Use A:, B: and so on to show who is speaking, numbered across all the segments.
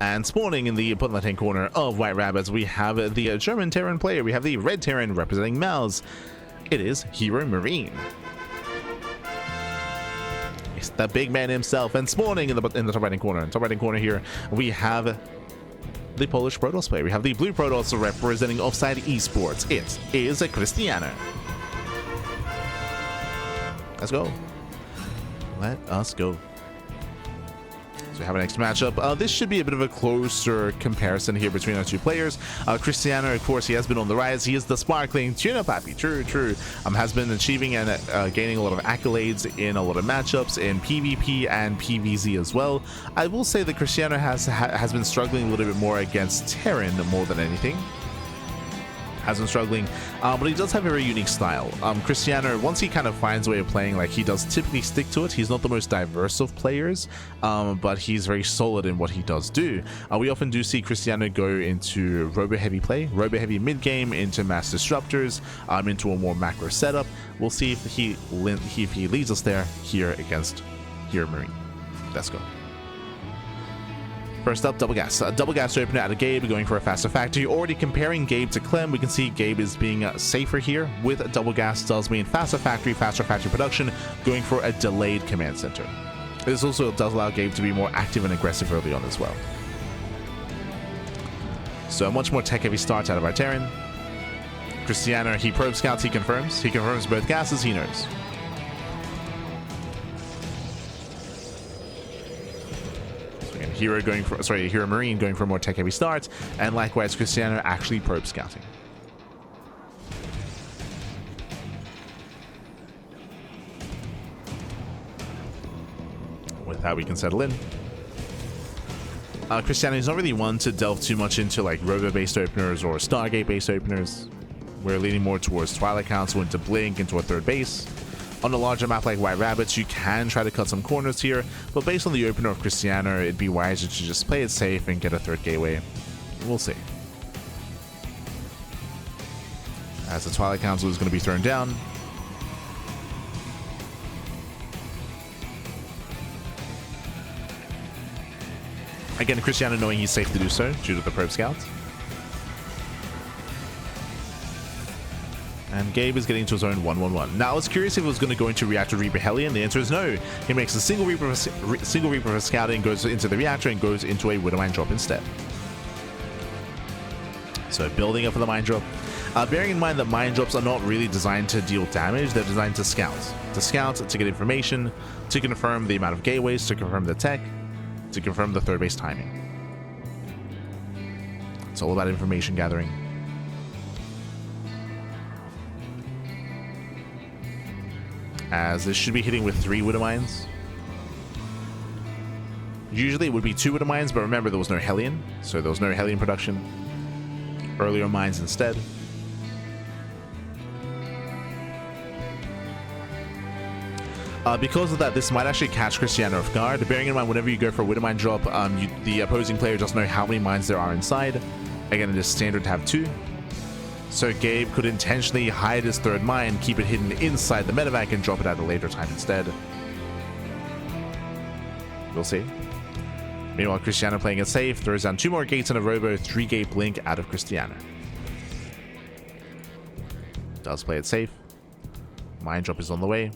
A: And spawning in the bottom left-hand corner of White Rabbits, we have the German Terran player. We have the Red Terran representing Mouse. It is HeRoMaRinE. It's the big man himself. And spawning in the top right-hand corner. Top right-hand corner here, we have the Polish Protoss player. We have the blue Protoss representing Offside Esports. It is a Krystianer. Let's go. Let us go. So we have our next matchup. This should be a bit of a closer comparison here between our two players. Krystianer, of course, he has been on the rise. He is the sparkling tuna pappy. True. Has been achieving and gaining a lot of accolades in a lot of matchups in PvP and PvZ as well. I will say that Krystianer has been struggling a little bit more against Terran more than anything. Has been struggling, but he does have a very unique style. Krystianer, once he kind of finds a way of playing, like, he does typically stick to it. He's not the most diverse of players, but he's very solid in what he does do. We often do see Krystianer go into robo-heavy play, robo-heavy mid-game, into mass disruptors, into a more macro setup. We'll see if he leads us there here against HeRoMaRinE. Let's go. First up, double gas. Double gas opener out of Gabe, going for a faster factory. Already comparing Gabe to Clem, we can see Gabe is being safer here. With double gas does mean faster factory production, going for a delayed command center. This also does allow Gabe to be more active and aggressive early on as well. So a much more tech-heavy start out of our Terran. Krystianer, he probe scouts, he confirms. He confirms both gases, he knows. HeRoMaRinE going for a more tech-heavy start, and likewise Krystianer actually probe scouting. With that, we can settle in. Krystianer is not really one to delve too much into like robo-based openers or Stargate-based openers. We're leaning more towards Twilight Council, into Blink, into a third base. On a larger map like White Rabbits, you can try to cut some corners here, but based on the opener of Krystianer, it'd be wiser to just play it safe and get a third gateway. We'll see. As the Twilight Council is going to be thrown down. Again, Krystianer knowing he's safe to do so due to the probe scouts. And Gabe is getting to his own 1-1-1. Now, I was curious if it was going to go into Reactor Reaper Hellion. The answer is no. He makes a single Reaper for scouting, goes into the Reactor, and goes into a Widowmine drop instead. So, building up for the mine drop. Bearing in mind that mine drops are not really designed to deal damage, they're designed to scout. To scout, to get information, to confirm the amount of gateways, to confirm the tech, to confirm the third base timing. It's all about information gathering. As this should be hitting with 3 Widowmines. Usually it would be 2 Widowmines, but remember there was no Hellion, so there was no Hellion production. Earlier mines instead. Because of that, this might actually catch Krystianer off guard. Bearing in mind, whenever you go for a Widowmine drop, the opposing player doesn't know how many mines there are inside. Again, it is standard to have 2. So Gabe could intentionally hide his third mine, keep it hidden inside the medevac, and drop it at a later time instead. We'll see. Meanwhile, Krystianer playing it safe, throws down 2 more gates in a robo, 3-gate blink out of Krystianer. Does play it safe. Mine drop is on the way.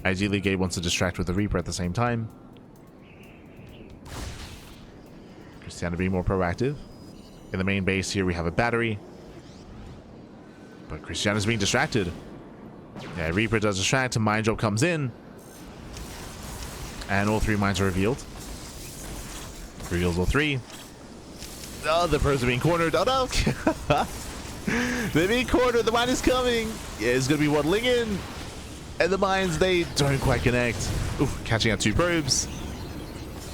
A: Ideally, Gabe wants to distract with the Reaper at the same time. Krystianer being more proactive. In the main base here, we have a battery. But Krystianer's being distracted. Yeah, Reaper does distract, mine drop comes in. And all 3 mines are revealed. Reveals all 3. Oh, the pros are being cornered. Oh no! They're being cornered, the mine is coming! Yeah, it's gonna be waddling in. And the mines, they don't quite connect. Oof, catching out 2 probes.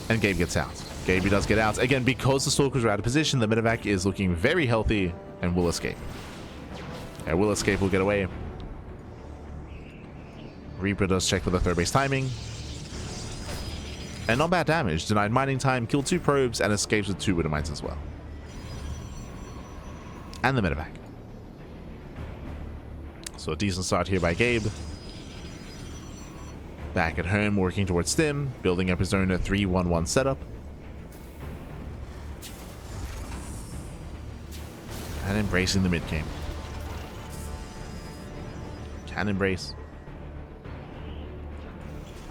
A: And Gabe gets out. Gabe does get out. Again, because the Stalkers are out of position, the medevac is looking very healthy and will escape. Yeah, will escape, will get away. Reaper does check for the third base timing. And not bad damage. Denied mining time, killed 2 probes, and escapes with 2 Widowmines as well. And the medevac. So a decent start here by Gabe. Back at home, working towards Stim, building up his own 3-1-1 setup. And embracing the mid game. Can embrace.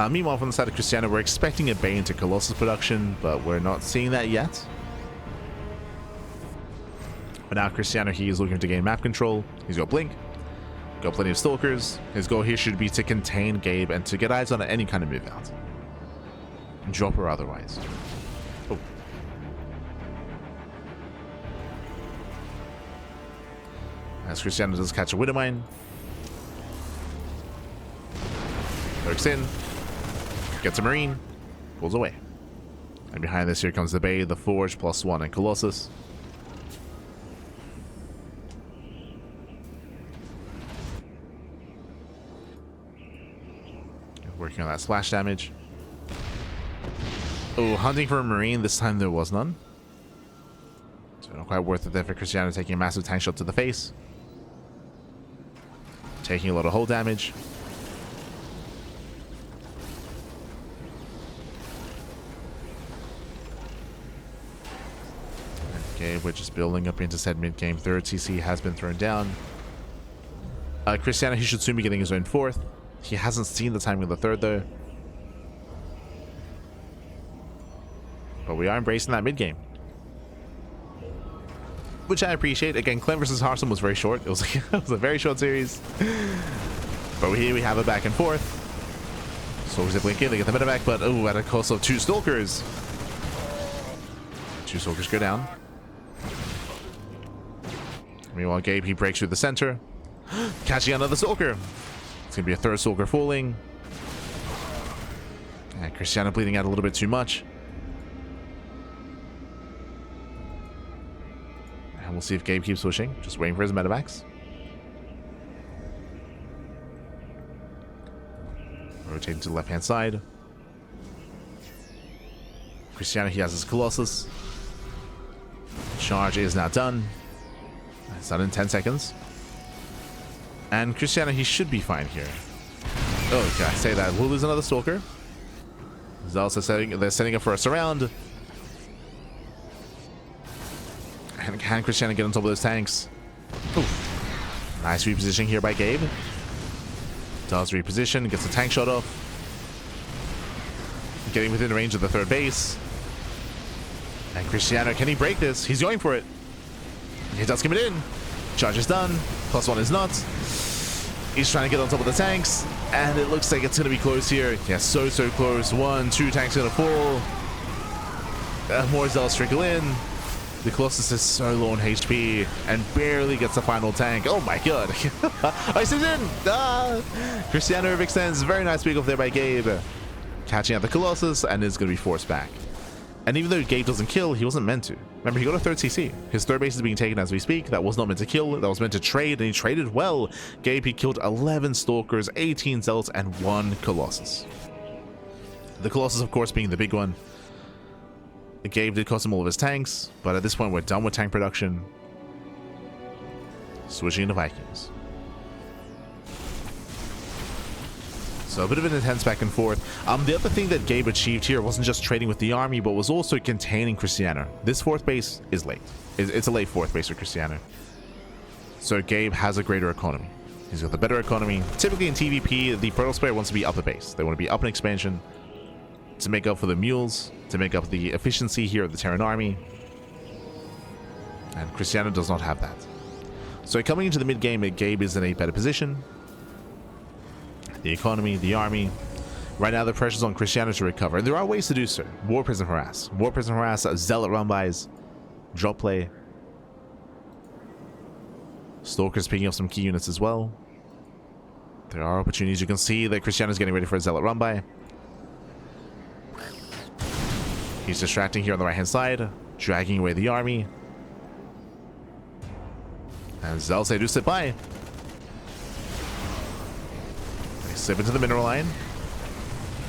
A: Meanwhile, from the side of Krystianer, we're expecting a Bane to Colossus production, but we're not seeing that yet. But now Krystianer, he is looking to gain map control. He's got Blink. Got plenty of Stalkers. His goal here should be to contain Gabe and to get eyes on any kind of move out. Drop or otherwise. Oh. As Krystianer does catch a Widowmine. Lurks in. Gets a Marine. Pulls away. And behind this here comes the Bay, the Forge, +1, and Colossus. Working on that splash damage. Oh, hunting for a Marine. This time there was none. So not quite worth it there for Krystianer, taking a massive tank shot to the face. Taking a lot of hull damage. Okay, we're just building up into said mid-game. Third CC has been thrown down. Krystianer, he should soon be getting his own fourth. He hasn't seen the timing of the third, though. But we are embracing that mid-game. Which I appreciate. Again, Clem versus Hearthstone was very short. It was, it was a very short series. But here we have a back and forth. Soldiers they blink in, they get the meta back, but oh, at a cost of 2 Stalkers. 2 Stalkers go down. Meanwhile, Gabe, he breaks through the center. Catching another Stalker. It's going to be a third Stalker falling. And Krystianer bleeding out a little bit too much. And we'll see if Gabe keeps pushing. Just waiting for his medevacs. Rotating to the left-hand side. Krystianer, he has his Colossus. Charge is now done. It's done in 10 seconds. And Krystianer, he should be fine here. Oh, okay, I say that. We'll lose another Stalker. They're setting up for a surround. And can Krystianer get on top of those tanks? Ooh. Nice repositioning here by Gabe. Does reposition, gets the tank shot off. Getting within range of the third base. And Krystianer, can he break this? He's going for it. He does commit in. Charge is done. +1 is not. He's trying to get on top of the tanks. And it looks like it's going to be close here. Yeah, so close. 1, 2 tanks going to fall. More Zealots trickle in. The Colossus is so low on HP and barely gets the final tank. Oh my god. Ice is in. Krystianer extends. Very nice pick off there by Gabe. Catching out the Colossus and is going to be forced back. And even though Gabe doesn't kill, he wasn't meant to. Remember, he got a third CC. His third base is being taken as we speak. That was not meant to kill. That was meant to trade, and he traded well. Gabe, he killed 11 Stalkers, 18 Zealots, and 1 Colossus. The Colossus, of course, being the big one. Gabe did cost him all of his tanks, but at this point, we're done with tank production. Switching into Vikings. So a bit of an intense back and forth. The other thing that Gabe achieved here wasn't just trading with the army, but was also containing Krystianer. This fourth base is late. It's a late fourth base for Krystianer. So Gabe has a greater economy. He's got the better economy. Typically in TvP, the Protoss player wants to be up a base. They want to be up an expansion to make up for the mules, to make up the efficiency here of the Terran army. And Krystianer does not have that. So coming into the mid game, Gabe is in a better position. The economy, the army. Right now, the pressure's on Krystianer to recover. And there are ways to do so. War Prison Harass. War Prison Harass, Zealot run-bys, drop play. Stalker's picking up some key units as well. There are opportunities. You can see that Krystianer's getting ready for a Zealot run-by. He's distracting here on the right-hand side, dragging away the army. And Zealots, they do sit by. Slip into the mineral line.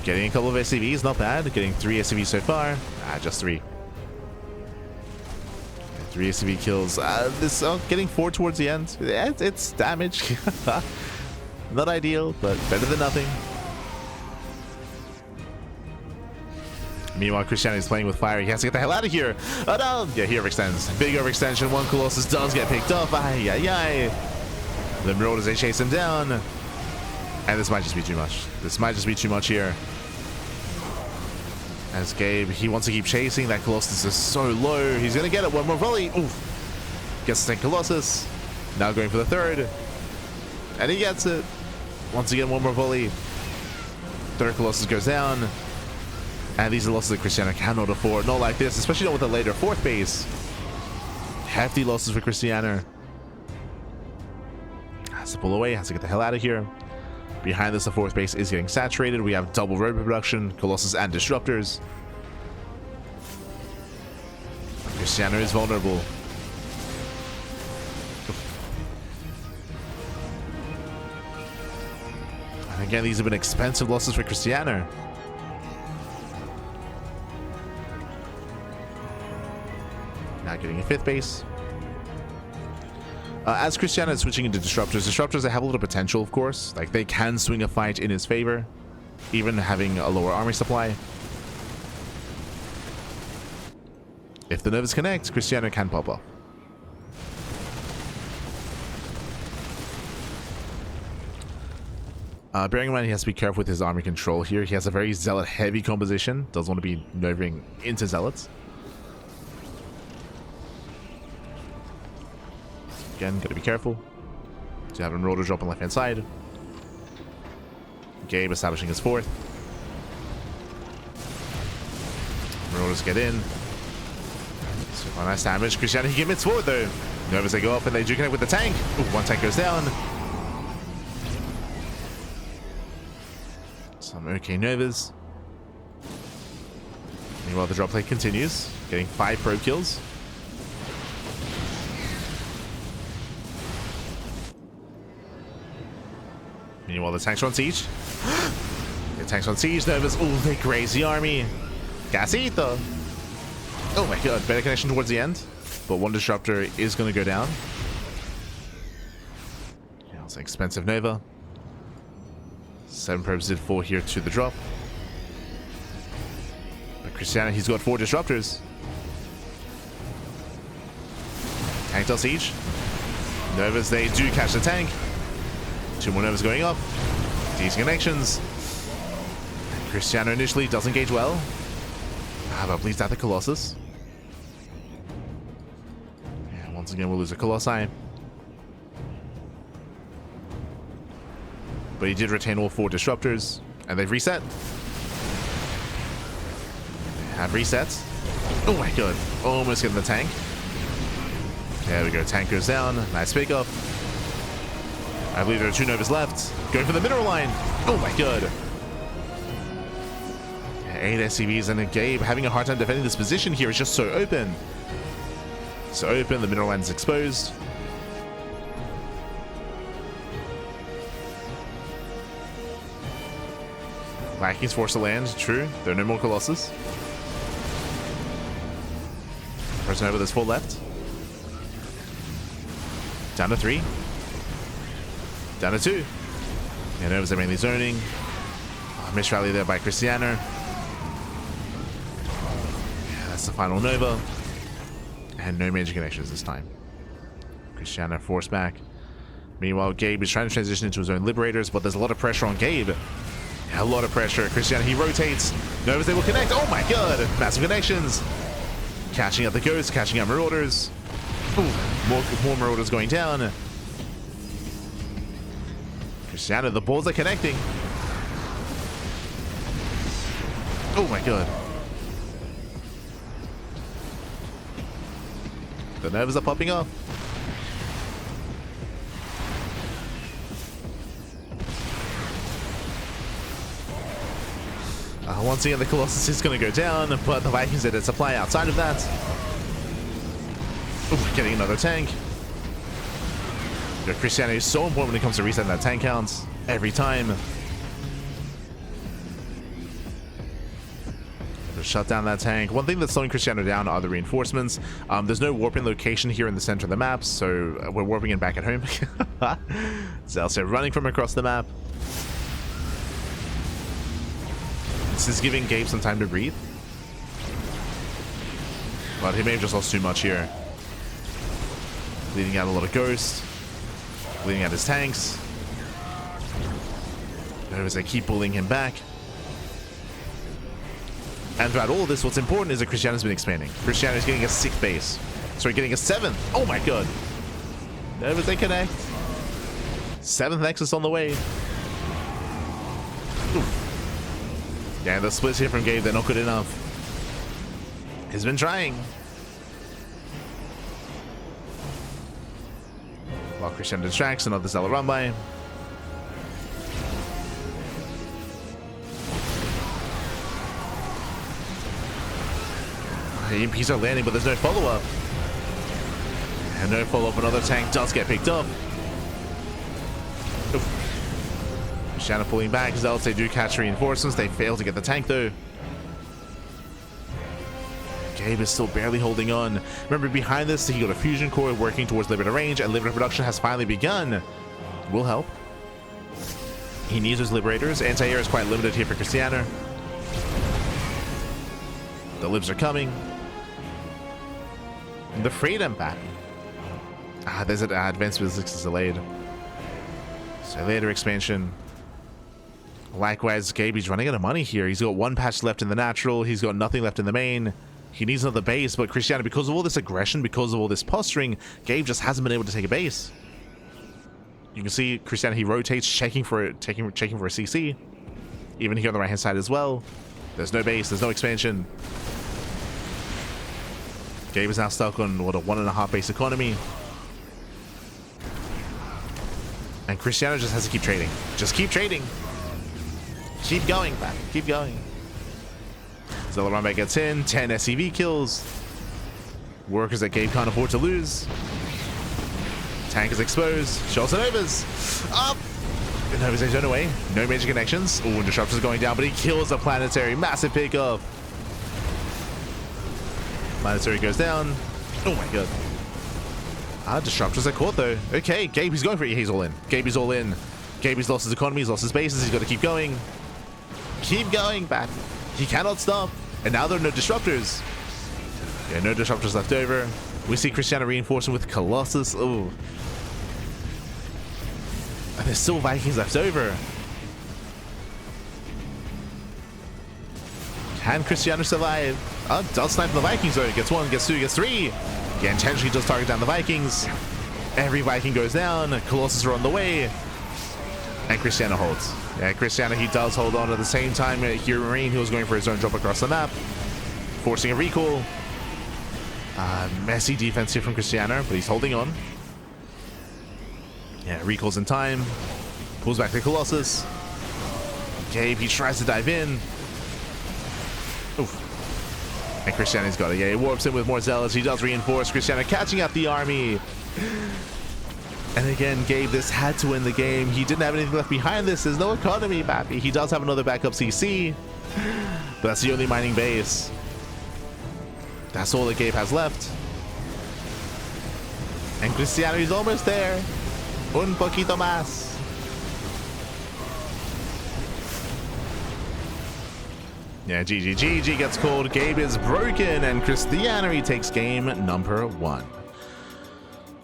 A: Getting a couple of SCVs, not bad. Getting 3 SCVs so far. Just 3. 3 SCV kills. Getting 4 towards the end. It's damage. Not ideal, but better than nothing. Meanwhile, Krystianer is playing with fire. He has to get the hell out of here. Oh no! Yeah, he overextends. Big overextension. One Colossus does get picked up. Ay, ay, ay. The Marauders, they chase him down. And this might just be too much. This might just be too much here. As Gabe, he wants to keep chasing. That Colossus is so low. He's going to get it. One more volley. Oof. Gets the second Colossus. Now going for the third. And he gets it. Once again, one more volley. Third Colossus goes down. And these are losses that Krystianer cannot afford. Not like this, especially not with a later fourth base. Hefty losses for Krystianer. Has to pull away, has to get the hell out of here. Behind this, the fourth base is getting saturated. We have double road production, Colossus and Disruptors. Krystianer is vulnerable. And again, these have been expensive losses for Krystianer. Now getting a fifth base. As Krystianer is switching into Disruptors, they have a little potential, of course. Like, they can swing a fight in his favor, even having a lower army supply. If the Novas connect, Krystianer can pop off. Bearing in mind he has to be careful with his army control here. He has a very Zealot-heavy composition. Doesn't want to be maneuvering into Zealots. Again, gotta be careful. So you have a Marauder drop on the left-hand side. Gabe establishing his fourth. Marauders get in. So nice damage. Krystianer, he commits forward though. Novas, they go up and they do connect with the tank. Ooh, one tank goes down. Some okay Novas. Meanwhile, the drop play continues, getting 5 probe kills. Meanwhile, the tanks are on siege. The tanks on siege, Novas. Oh, they graze the army. Gasito. Oh my god, better connection towards the end. But one Disruptor is going to go down. Yeah, it's an expensive Nova. 7 probes did fall here to the drop. But Krystianer, he's got 4 Disruptors. Tank does siege. Novas, they do catch the tank. 2 more Novas going up. Decent connections. Krystianer initially does engage well. But bleeds out the Colossus. And once again, we'll lose a Colossi. But he did retain all 4 Disruptors. And they've reset. They have resets. Oh my god. Almost getting the tank. There we go. Tank goes down. Nice pickup. I believe there are 2 Novas left. Going for the mineral line. Oh my god. 8 SCVs and a Gabe having a hard time defending this position here. It's just so open. So open, the mineral line is exposed. Vikings forced to land, true. There are no more Colossus. Person over, there's 4 left. Down to 3. Down to 2. And Novas are mainly zoning. Missed rally there by Krystianer. Yeah, that's the final Nova. And no major connections this time. Krystianer forced back. Meanwhile, Gabe is trying to transition into his own Liberators, but there's a lot of pressure on Gabe. Yeah, a lot of pressure. Krystianer, he rotates. Novas, they will connect. Oh my god! Massive connections. Catching out the Ghosts, catching out Marauders. Ooh, more Marauders going down. Krystianer, the balls are connecting. Oh my god. The Novas are popping off. Once again, the Colossus is going to go down, but the Vikings did a supply outside of that. Ooh, getting another tank. Krystianer is so important when it comes to resetting that tank counts every time. Shut down that tank. One thing that's slowing Krystianer down are the reinforcements. There's no warping location here in the center of the map, so we're warping in back at home. Zelsa running from across the map. This is giving Gabe some time to breathe. But he may have just lost too much here. Bleeding out a lot of Ghost. Bleeding out his tanks. As they keep bullying him back. And throughout all of this, what's important is that Krystianer's been expanding. Krystianer's getting a 6th base. Sorry, getting a 7th. Oh my god. As they connect. 7th Nexus on the way. Oof. Yeah, the splits here from Gabe, they're not good enough. He's been trying. While Krystianer distracts, another Zealot run by. EMPs are landing, but there's no follow-up. And no follow-up, another tank does get picked up. Krystianer pulling back. Zealots, they do catch reinforcements. They fail to get the tank, though. Gabe is still barely holding on. Remember, behind this, he got a fusion core working towards limited range, and limited production has finally begun. Will help. He needs those liberators. Anti-air is quite limited here for Krystianer. The libs are coming. The freedom pack. There's an advanced physics is delayed. So later expansion. Likewise, Gabe, he's running out of money here. He's got 1 patch left in the natural. He's got nothing left in the main. He needs another base, but Krystianer, because of all this aggression, because of all this posturing, Gabe just hasn't been able to take a base. You can see Krystianer, he rotates, checking for a CC. Even here on the right hand side as well. There's no base, there's no expansion. Gabe is now stuck on what, a 1.5 base economy. And Krystianer just has to keep trading. Just keep trading. Keep going, man. Keep going. Zealot run back gets in. 10 SCV kills. Workers that Gabe can't afford to lose. Tank is exposed. Shots and overs. Up. Nova's turned away. No major connections. Oh, and Disruptor's going down, but he kills the Planetary. Massive pickup. Planetary goes down. Oh my god. Disruptors are caught though. Okay, Gabe, he's going for it. He's all in. Gabe is all in. Gabe has lost his economy. He's lost his bases. He's got to keep going. Keep going, back. He cannot stop. And now there are no disruptors. Yeah, no disruptors left over. We see Krystianer reinforcing with Colossus. Oh. And there's still Vikings left over. Can Krystianer survive? Does snipe the Vikings though. Gets 1, gets 2, gets 3. Yeah, intentionally does target down the Vikings. Every Viking goes down. Colossus are on the way. And Krystianer holds. Yeah, Krystianer, he does hold on at the same time. HeRoMaRinE, he was going for his own drop across the map. Forcing a recall. Messy defense here from Krystianer, but he's holding on. Yeah, recalls in time. Pulls back the Colossus. Gabe, he tries to dive in. Oof. And Krystianer's got it. Yeah, he warps in with more zealots. He does reinforce. Krystianer catching up the army. And again, Gabe, this had to win the game. He didn't have anything left behind this. There's no economy, Bappy. He does have another backup CC. But that's the only mining base. That's all that Gabe has left. And Krystianer is almost there. Un poquito más. Yeah, GG gets called. Gabe is broken, and Krystianer, he takes game number 1.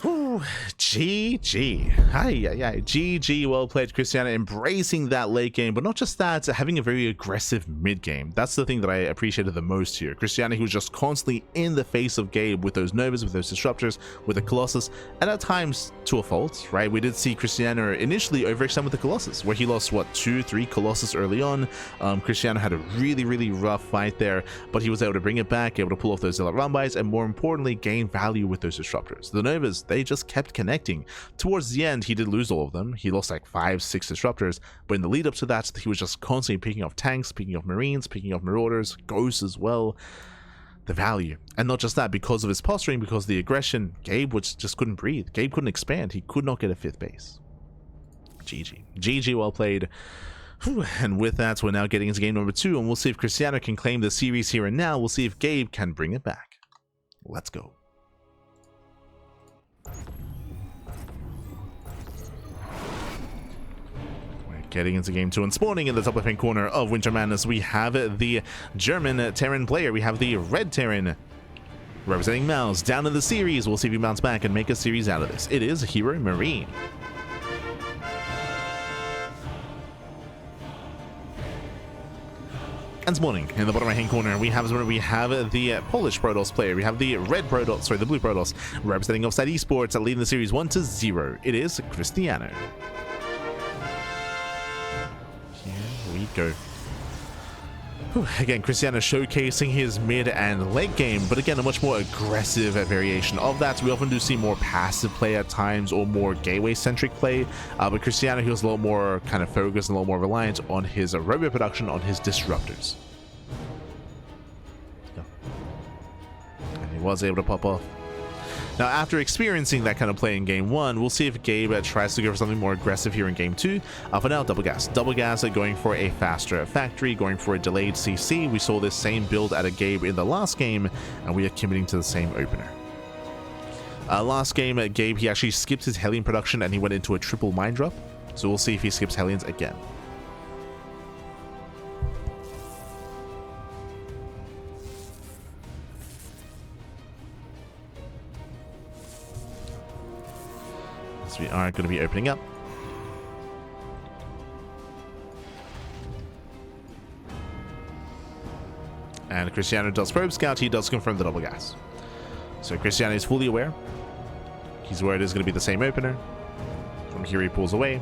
A: Whew, GG. Hi, GG. Well played, Krystianer, embracing that late game, but not just that, having a very aggressive mid game. That's the thing that I appreciated the most here. Krystianer, he was just constantly in the face of Gabe with those Novas, with those Disruptors, with the Colossus, and at times to a fault, right? We did see Krystianer initially overextend with the Colossus, where he lost, what, 2-3 Colossus early on. Krystianer had a really rough fight there, but he was able to bring it back, able to pull off those Zealot Rumbys, and more importantly, gain value with those Disruptors. The Novas, they just kept connecting. Towards the end, he did lose all of them. He lost like 5-6 Disruptors, but in the lead up to that, he was just constantly picking off tanks, picking off Marines, picking off Marauders, Ghosts as well. The value. And not just that, because of his posturing, because of the aggression, Gabe just couldn't breathe. Gabe couldn't expand. He could not get a 5th base. GG, well played. Whew. And with that, we're now getting into game number 2, and we'll see if Krystianer can claim the series here and now. We'll see if Gabe can bring it back. Let's go. Getting into game 2 and spawning in the top left-hand corner of Winter Madness, we have the German Terran player. We have the red Terran. Representing Mouse, down in the series. We'll see if he mounts back and make a series out of this. It is HeRoMaRinE. And this morning, in the bottom right hand corner, we have the Polish Protoss player. We have the red Protoss, sorry, the blue Protoss, representing Offside Esports, leading the series 1-0. It is Krystianer. Here we go. Whew. Again, Krystianer showcasing his mid and late game, but again, a much more aggressive variation of that. We often do see more passive play at times, or more gateway-centric play, but Krystianer, he was a lot more kind of focused and a lot more reliant on his robot production, on his disruptors. And he was able to pop off. Now, after experiencing that kind of play in Game 1, we'll see if Gabe tries to go for something more aggressive here in Game 2. For now, Double Gas. Double Gas going for a faster factory, going for a delayed CC. We saw this same build out of Gabe in the last game, and we are committing to the same opener. Last game, Gabe, he actually skipped his Hellion production, and he went into a triple mine drop. So we'll see if he skips Hellions again. We are going to be opening up. And Krystianer does probe scout. He does confirm the double gas. So Krystianer is fully aware. He's aware it is going to be the same opener. From here he pulls away.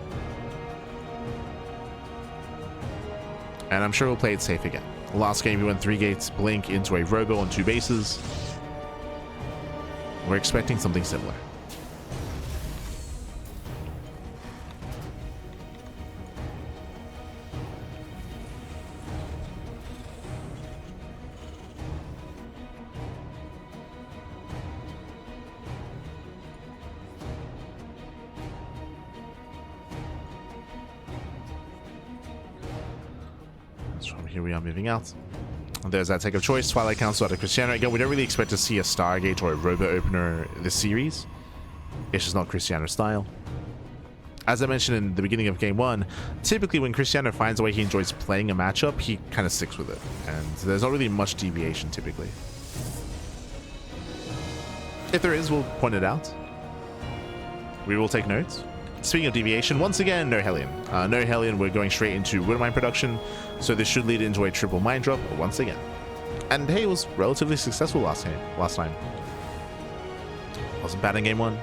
A: And I'm sure he'll play it safe again. Last game he went 3 gates, blink into a robo on 2 bases. We're expecting something similar. Here we are moving out. And there's that take of choice. Twilight Council out of Krystianer. Again, we don't really expect to see a Stargate or a Robo opener this series. It's just not Krystianer's style. As I mentioned in the beginning of Game 1, typically when Krystianer finds a way he enjoys playing a matchup, he kind of sticks with it. And there's not really much deviation typically. If there is, we'll point it out. We will take notes. Speaking of deviation, once again, no Hellion. No Hellion, we're going straight into Widow Mine production, so this should lead into a triple mine drop once again. And hey, it was relatively successful last time. Wasn't bad in Game 1.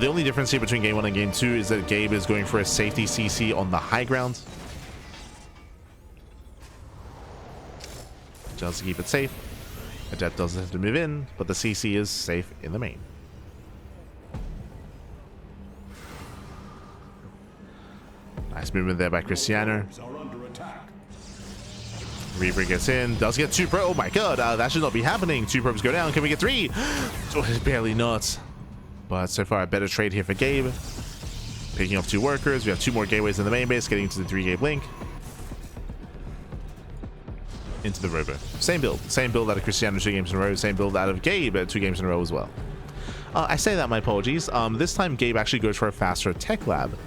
A: The only difference here between Game 1 and Game 2 is that Gabe is going for a safety CC on the high ground. Just to keep it safe. Adept doesn't have to move in, but the CC is safe in the main. Nice movement there by Krystianer. Reaper gets in, does get 2 probes. Oh my god, that should not be happening. 2 probes go down. Can we get 3? Oh, barely not. But so far, a better trade here for Gabe. Picking off 2 workers. We have 2 more gateways in the main base, getting to the 3-gate blink. Into the robo. Same build out of Krystianer 2 games in a row. Same build out of Gabe 2 games in a row as well. I say that, my apologies. This time Gabe actually goes for a faster tech lab.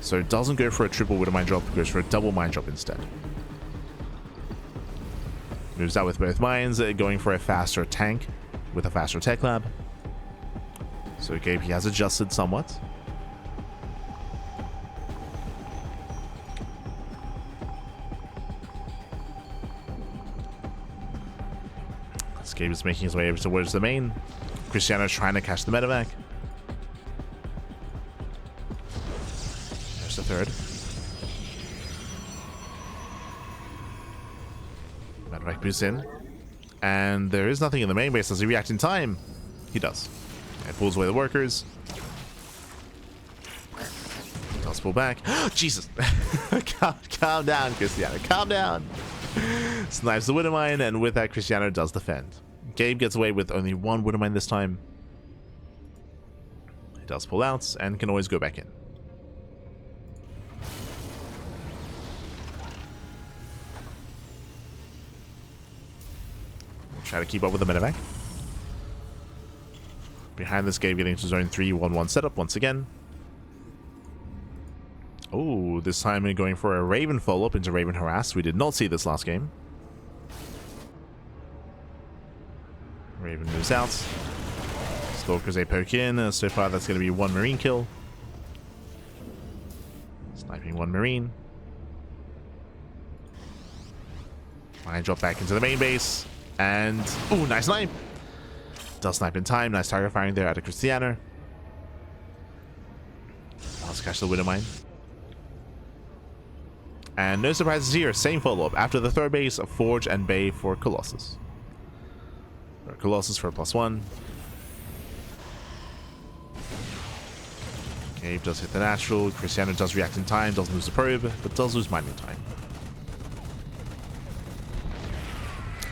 A: So it doesn't go for a triple Widow Mine drop, it goes for a double mine drop instead. Moves out with both mines, going for a faster tank with a faster tech lab. So Gabe, he has adjusted somewhat. This Gabe is making his way over towards the main. Krystianer trying to catch the medevac. There's the third. Medevac boosts in. And there is nothing in the main base. Does he react in time? He does. And pulls away the workers. Does pull back. Jesus! calm down, Krystianer. Calm down! Snipes the Widow Mine, and with that, Krystianer does defend. Gabe gets away with only 1 Widow Mine this time. He does pull out, and can always go back in. Try to keep up with the medevac. Behind this, Gabe getting to zone 3-1-1 setup once again. Oh, this time going for a Raven follow-up into Raven Harass. We did not see this last game. Raven moves out. Stalkers they poke in. So far that's going to be 1 Marine kill. Sniping 1 Marine. Mine drop back into the main base. And, ooh, nice snipe. Does snipe in time. Nice target firing there out of Krystianer. Let's catch the Widow Mine. And no surprises here. Same follow-up. After the third base, Forge and Bay for Colossus. Or Colossus for +1. Cave does hit the natural. Krystianer does react in time. Does lose the probe, but does lose mining time.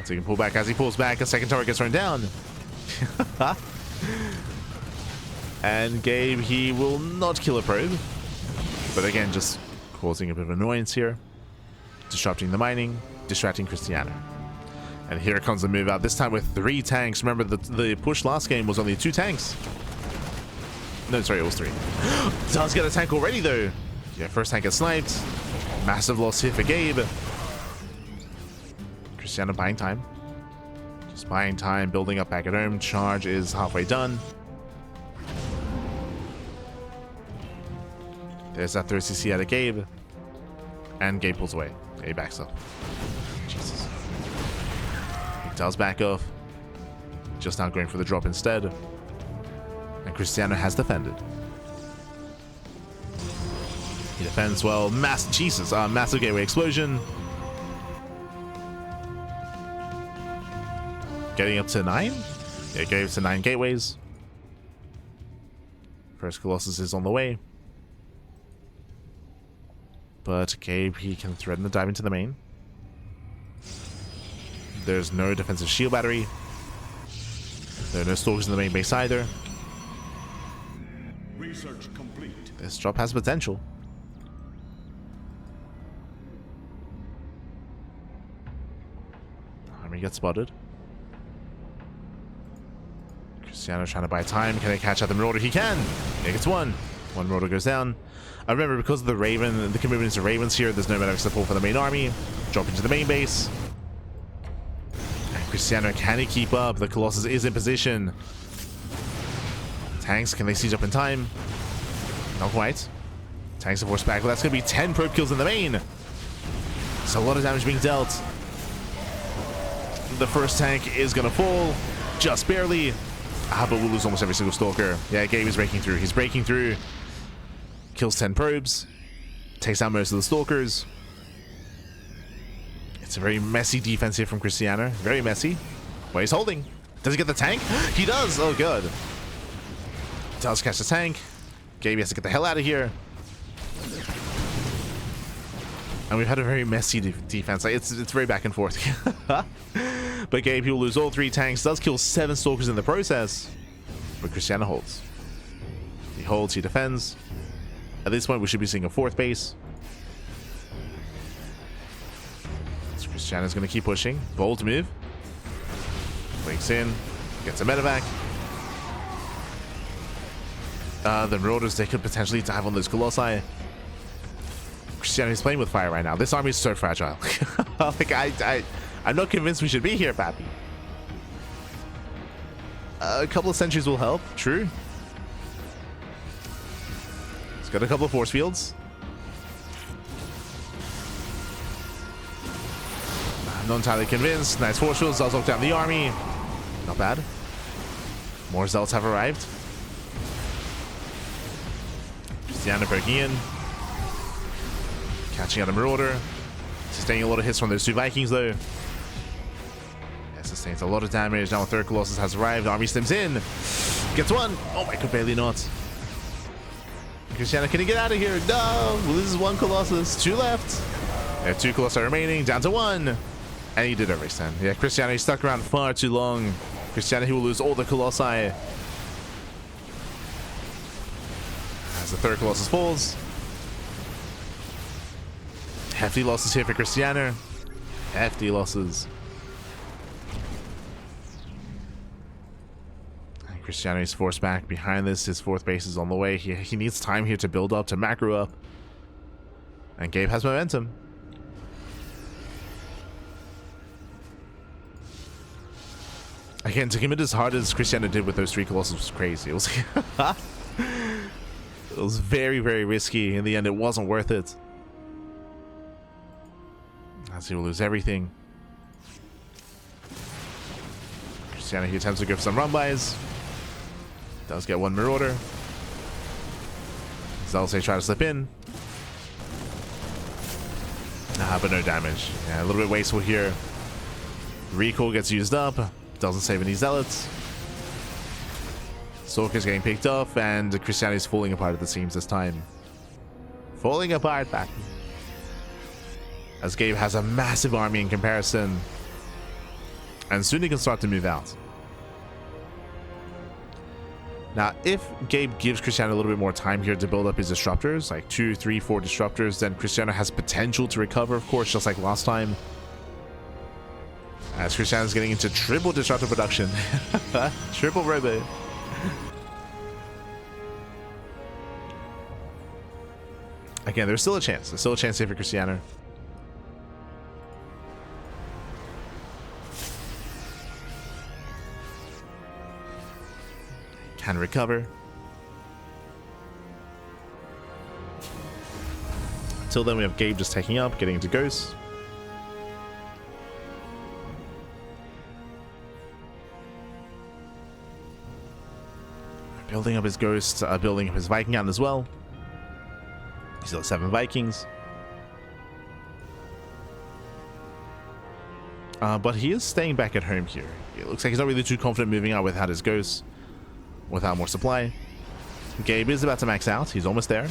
A: So he can pull back. As he pulls back, a second tower gets run down. And Gabe, he will not kill a probe. But again, just causing a bit of annoyance here. Disrupting the mining, distracting Krystianer. And here comes the move out, this time with 3 tanks. Remember, the push last game was only 2 tanks. No, sorry, it was 3. Does get a tank already, though. Yeah, first tank gets sniped. Massive loss here for Gabe. Krystianer buying time. Just buying time, building up back at home. Charge is halfway done. There's that third CC out of Gabe. And Gabe pulls away. He backs up. Jesus. He does back off. Just now going for the drop instead. And Krystianer has defended. He defends well. Massive gateway explosion. Getting up to 9? Yeah, getting up to 9 gateways. First Colossus is on the way. But Gabe, he can threaten the dive into the main. There's no defensive shield battery. There are no stalkers in the main base either.
B: Research complete.
A: This drop has potential. Army gets spotted. Krystianer trying to buy time. Can they catch out the Marauder? He can! He gets 1. 1 Marauder goes down. I remember, because of the Raven, the commitment to Ravens here, there's no medic support for the main army. Drop into the main base. And Krystianer, can he keep up? The Colossus is in position. Tanks, can they siege up in time? Not quite. Tanks are forced back. Well, that's going to be 10 probe kills in the main. So a lot of damage being dealt. The first tank is going to fall. Just barely. But we'll lose almost every single stalker. Yeah, Gabe is breaking through. He's breaking through. Kills 10 probes. Takes out most of the stalkers. It's a very messy defense here from Krystianer. Very messy. Well, he's holding. Does he get the tank? He does! Oh, good. Does catch the tank. Gabe has to get the hell out of here. And we've had a very messy defense. Like, it's very back and forth. But Gabe, he will lose all 3 tanks. Does kill 7 stalkers in the process. But Krystianer holds. He holds, he defends. At this point, we should be seeing a 4th base. So Krystianer's going to keep pushing. Bold move. Wakes in. Gets a medevac. The Marauders, they could potentially dive on those Colossi. Krystianer is playing with fire right now. This army is so fragile. Like, I'm not convinced we should be here, Pappy. A couple of sentries will help. True. He's got a couple of force fields. I'm not entirely convinced. Nice force fields. Does lock down the army. Not bad. More zealots have arrived. Krystianer breaking in. Catching out a Marauder. Sustaining a lot of hits from those 2 Vikings, though. Yeah, sustains a lot of damage. Now a 3rd Colossus has arrived. Army slims in. Gets 1. Oh my god, barely not. Krystianer, can he get out of here? No! Well, this is 1 Colossus. 2 left. Yeah, 2 Colossi remaining. Down to 1. And he did every stand. Yeah, Krystianer, he stuck around far too long. Krystianer, he will lose all the Colossi. As the 3rd Colossus falls. Hefty losses here for Krystianer. Hefty losses. And Krystianer is forced back behind this. His 4th base is on the way. He needs time here to build up, to macro up. And Gabe has momentum. Again, to commit as hard as Krystianer did with those 3 Colossus was crazy. It was, it was very, very risky. In the end, it wasn't worth it. As he will lose everything. Krystianer, he attempts to go for some run-bys. Does get 1 Marauder. Zealous try to slip in. But no damage. Yeah, a little bit wasteful here. Recall gets used up. Doesn't save any Zealots. Sorka's getting picked off, and Krystianer is falling apart at the seams this time. Falling apart back. As Gabe has a massive army in comparison. And soon he can start to move out. Now, if Gabe gives Krystianer a little bit more time here to build up his disruptors, like 2, 3, 4 disruptors, then Krystianer has potential to recover, of course, just like last time. As Krystianer is getting into triple disruptor production. Triple robo. Again, there's still a chance. There's still a chance here for Krystianer. Can recover. Till then, we have Gabe just taking up, getting into Ghost. Building up his Ghost, building up his Viking out as well. He's got 7 Vikings. But he is staying back at home here. It looks like he's not really too confident moving out without his Ghost. Without more supply. Gabe is about to max out. He's almost there.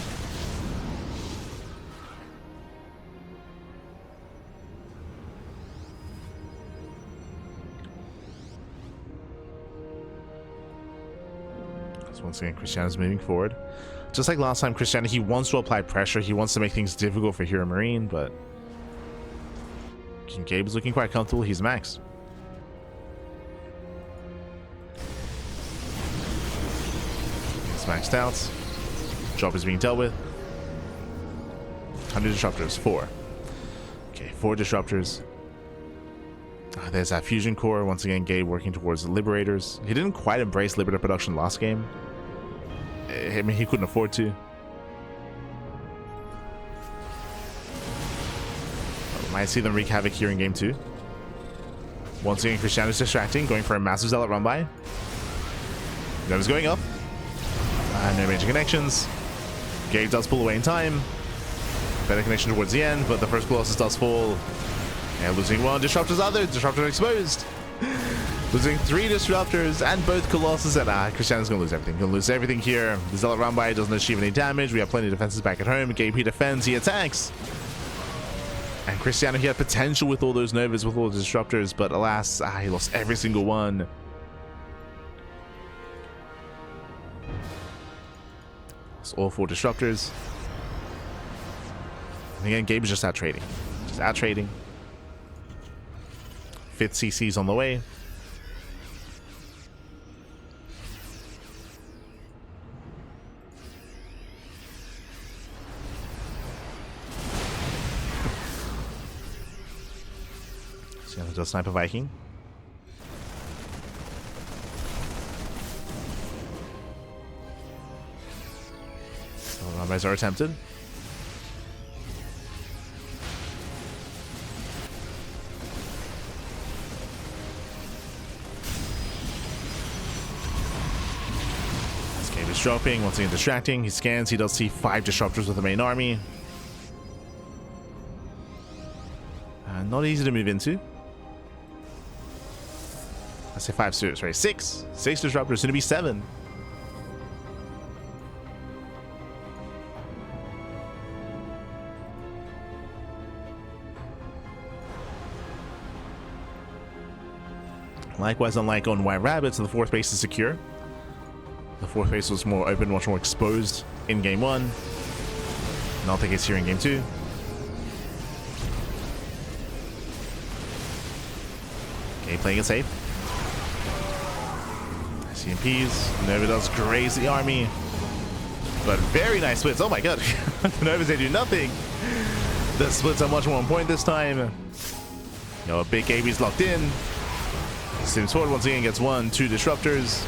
A: So once again, Krystianer's moving forward. Just like last time, Krystianer, he wants to apply pressure. He wants to make things difficult for HeRoMaRinE, but Gabe is looking quite comfortable. He's max. Maxed out. Drop is being dealt with. 100 disruptors. 4. Okay, 4 disruptors. There's that fusion core. Once again, Gabe working towards the liberators. He didn't quite embrace liberator production last game. I mean, he couldn't afford to. Might see them wreak havoc here in game 2. Once again, Krystianer's distracting, going for a massive zealot run by. Nova's going up. No major connections. Gabe does pull away in time. Better connection towards the end, but the first Colossus does fall. And losing 1. Disruptors other. Disruptor exposed. Losing 3 disruptors and both Colossus. And Krystianer's gonna lose everything. Gonna lose everything here. The zealot run by doesn't achieve any damage. We have plenty of defenses back at home. Gabe, he defends, he attacks. And Krystianer, he had potential with all those Novas, with all the disruptors, but alas, he lost every single one. All 4 disruptors. And again, Gabe is just out trading. Just out trading. 5th CC's on the way. So he does sniper Viking. Rumbys are attempted. This game is dropping, once again distracting. He scans, he does see 5 disruptors with the main army. Not easy to move into. I say 5 suits, right? 6 disruptors, soon to be 7. Likewise, unlike on White Rabbits, the 4th base is secure. The 4th base was more open, much more exposed in game 1. Not the case here in game 2. Okay, playing it safe. CMPs. Nova does graze the army. But very nice splits. Oh my god. Novas, they do nothing. The splits are much more on point this time. You know, a big AB's locked in. Steams forward once again, gets 1, 2 disruptors.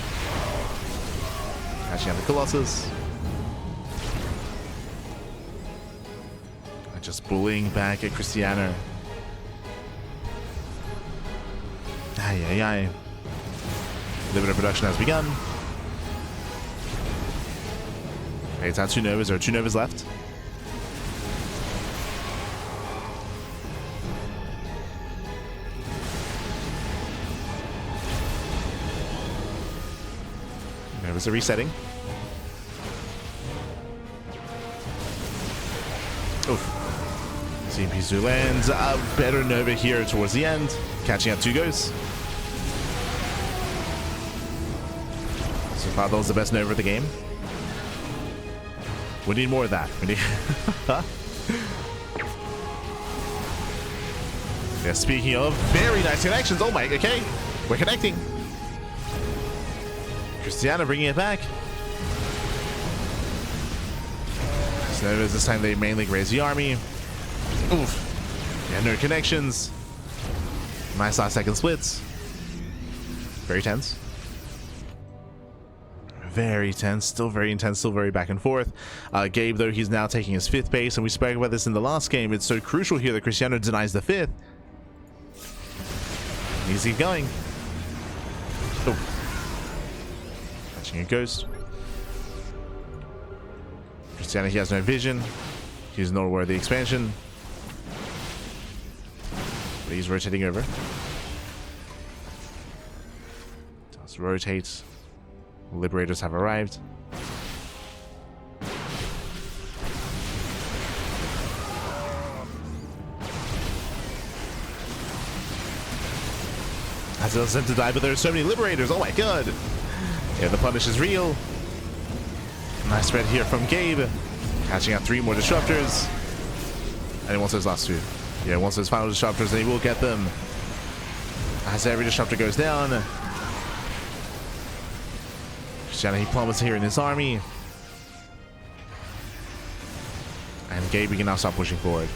A: Catching out the Colossus. And just bullying back at Krystianer. Ay, ay, ay. Limited production has begun. Okay, it's at 2 Novas. There are 2 Novas left. Novas are resetting. Oof. CP2 lands. A better Nova here towards the end. Catching out 2 ghosts. So far, that was the best Nova of the game. We need more of that. We need. Yeah, speaking of very nice connections. Oh my, okay. We're connecting. Krystianer bringing it back. So this time they mainly raise the army. Oof. Yeah, no connections. Nice last second splits. Very tense. Very tense, still very intense, still very back and forth. Gabe, though, he's now taking his 5th base, and we spoke about this in the last game. It's so crucial here that Krystianer denies the 5th. He's keep going. Oh. Catching a ghost. Krystianer, he has no vision. He's not aware of the expansion. But he's rotating over. Does rotate. Liberators have arrived. As it was sent to die, but there are so many Liberators. Oh my god. Yeah, the punish is real. Nice spread here from Gabe. Catching out 3 more disruptors. And he wants those last 2. Yeah, he wants those final disruptors, and he will get them. As every disruptor goes down. He plummets here in his army. And Gabe, he can now start pushing forward.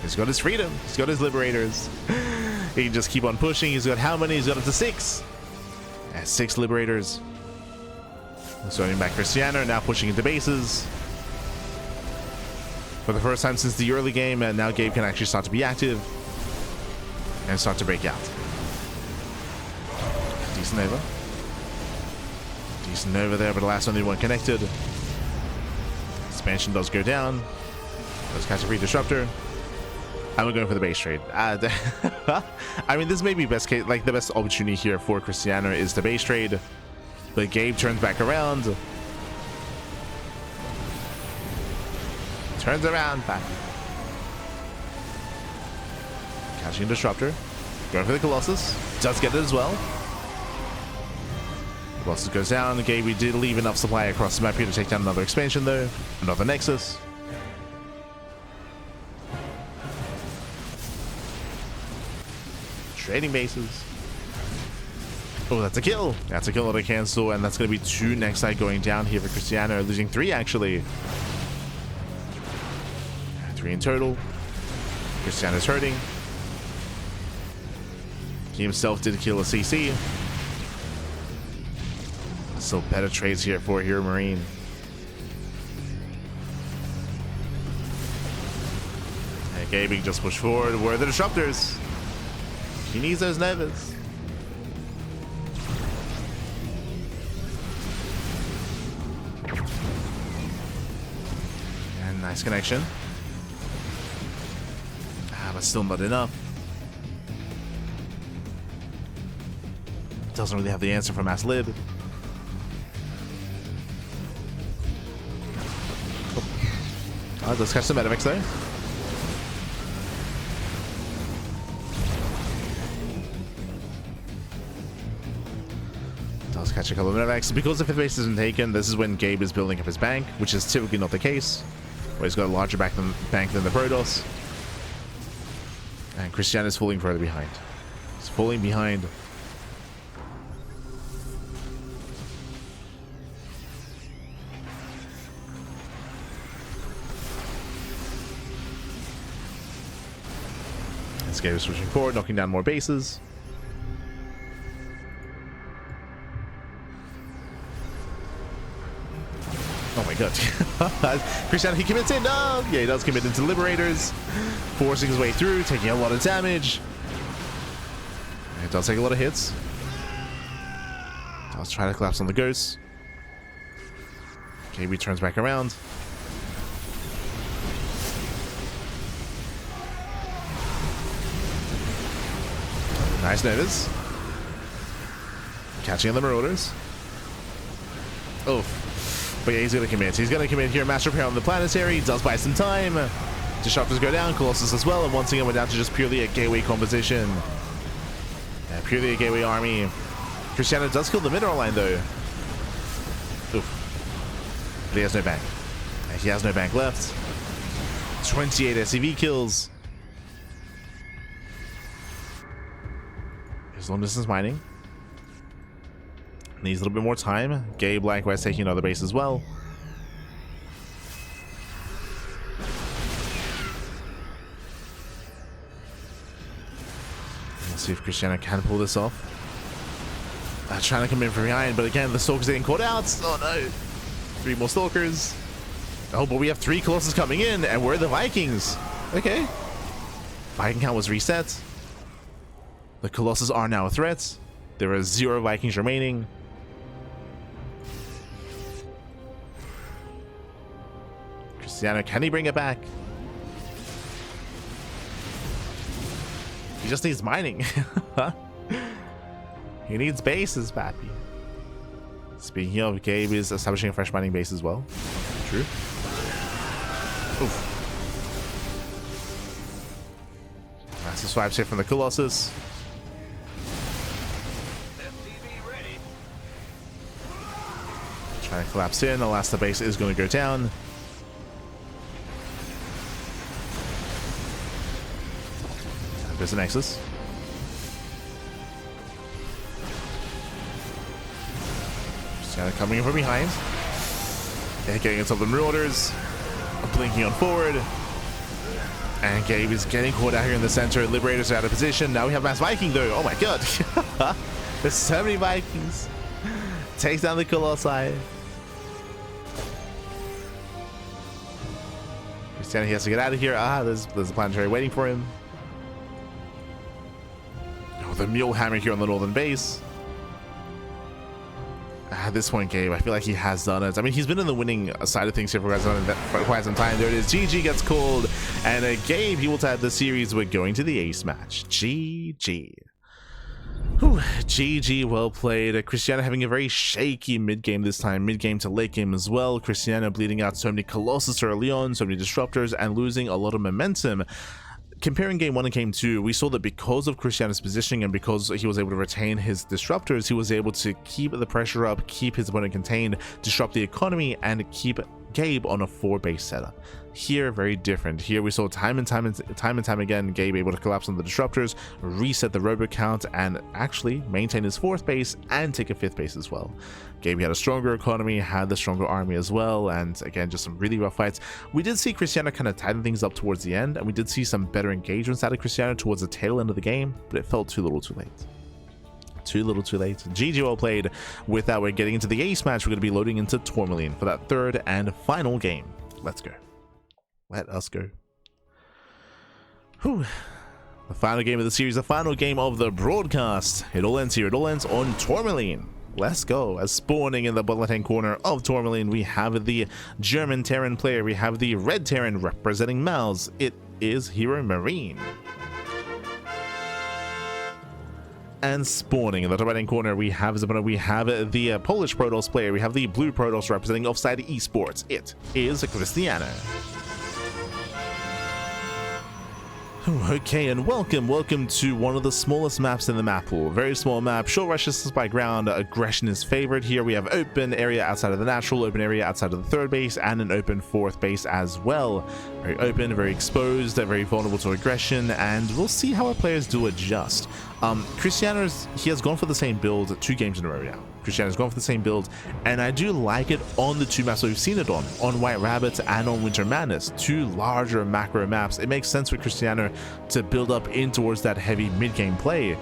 A: He's got his freedom. He's got his liberators. He can just keep on pushing. He's got how many? He's got up to 6. Yeah, 6 liberators. Starting back Krystianer, now pushing into bases. For the first time since the early game, and now Gabe can actually start to be active. And start to break out. Decent Nova. Decent Nova there, but the last only one connected. Expansion does go down. Does catch a free disruptor. And we're going for the base trade. I mean, this may be best case, like the best opportunity here for Krystianer is the base trade. But Gabe turns back around. Turns around back. Catching a disruptor. Going for the Colossus. Does get it as well. Colossus goes down. Gabe, we did leave enough supply across the map here to take down another expansion though. Another Nexus. Trading bases. Oh, that's a kill. That's a kill on a cancel, and that's going to be 2 next side going down here for Krystianer. Losing 3 actually. 3 in total. Krystianer's hurting. He himself did kill a CC. So better trades here for HeRoMaRinE. And Gabe just push forward. Where are the disruptors? He needs those Novas. And nice connection. But still not enough. Doesn't really have the answer from Aslib. Oh, let's catch some Medivacs though. Does catch a couple of Medivacs. Because the 5th base isn't taken, this is when Gabe is building up his bank, which is typically not the case. Where he's got a larger bank than the Protoss. And Krystianer is falling further behind. He's falling behind. Gabe is switching forward, knocking down more bases. god. Krystianer, he commits in. No! Yeah, he does commit into Liberators. Forcing his way through, taking a lot of damage. It does take a lot of hits. Does try to collapse on the Ghost. KB turns back around. Nice Novas. Catching on the Marauders. Oh. But yeah, he's going to commit. He's going to commit here. Master Repair on the Planetary. Does buy some time. Disruptors go down. Colossus as well. And once again, we're down to just purely a gateway composition. Yeah, purely a gateway army. Krystianer does kill the mineral line, though. Oof. But he has no bank. He has no bank left. 28 SCV kills. Here's long distance mining. Needs a little bit more time. Gabe likewise taking another base as well. Let's see if Krystianer can pull this off. Trying to come in from behind, but again, the Stalkers getting caught out. Oh no. 3 more Stalkers. Oh, but we have 3 Colossus coming in, and we're the Vikings. Okay. Viking count was reset. The Colossus are now a threat. There are 0 Vikings remaining. Krystianer, can he bring it back? He just needs mining. He needs bases, Pappy. Speaking of, Gabe is establishing a fresh mining base as well. True. Oof. Massive swipes here from the Colossus. Trying to collapse in. The last base is going to go down. There's a Nexus. Coming in from behind. They're getting into the Marauders. Blinking on forward. And Gabe is getting caught out here in the center. Liberators are out of position. Now we have Mass Viking though. Oh my god. There's so many Vikings. Takes down the Colossi. Krystianer, he has to get out of here. There's a Planetary waiting for him. Oh, the Mule Hammer here on the northern base. At this point, Gabe, I feel like he has done it. I mean, he's been in the winning side of things here for quite some time. There it is. GG gets called. And Gabe, he will tie the series with going to the ace match. GG. Whew. GG, well played. Krystianer having a very shaky mid-game this time. Mid-game to late game as well. Krystianer bleeding out so many Colossus early on, so many Disruptors, and losing a lot of momentum. Comparing game 1 and game 2, we saw that because of Krystianer's positioning and because he was able to retain his Disruptors, he was able to keep the pressure up, keep his opponent contained, disrupt the economy, and keep Gabe on a 4-base setup. Here, very different. Here we saw time and time again Gabe able to collapse on the Disruptors, reset the robo count, and actually maintain his 4th base and take a 5th base as well. Gabe had a stronger economy, had the stronger army as well, and again, just some really rough fights. We did see Krystianer kind of tighten things up towards the end, and we did see some better engagements out of Krystianer towards the tail end of the game, but it felt too little too late. Too little too late. GG, well played. With that, we're getting into the ace match. We're going to be loading into Tourmaline for that 3rd and final game. Let's go. Let us go. Whew. The final game of the series, the final game of the broadcast. It all ends here. It all ends on Tourmaline. Let's go. As spawning in the bottom corner of Tourmaline, we have the German Terran player. We have the red Terran representing Mouse. It is HeRoMaRinE. And spawning in the top right-hand corner, we have the Polish Protoss player. We have the blue Protoss representing Offside Esports. It is Krystianer. Okay, and welcome to one of the smallest maps in the map pool. Very small map, short rushes by ground, aggression is favored. Here we have open area outside of the natural, open area outside of the 3rd base, and an open 4th base as well. Very open, very exposed, very vulnerable to aggression, and we'll see how our players do adjust. Krystianer, he has gone for the same build 2 games in a row now. Krystianer's gone for the same build, and I do like it on the 2 maps that we've seen it on White Rabbit and on Winter Madness, 2 larger macro maps. It makes sense for Krystianer to build up in towards that heavy mid-game play,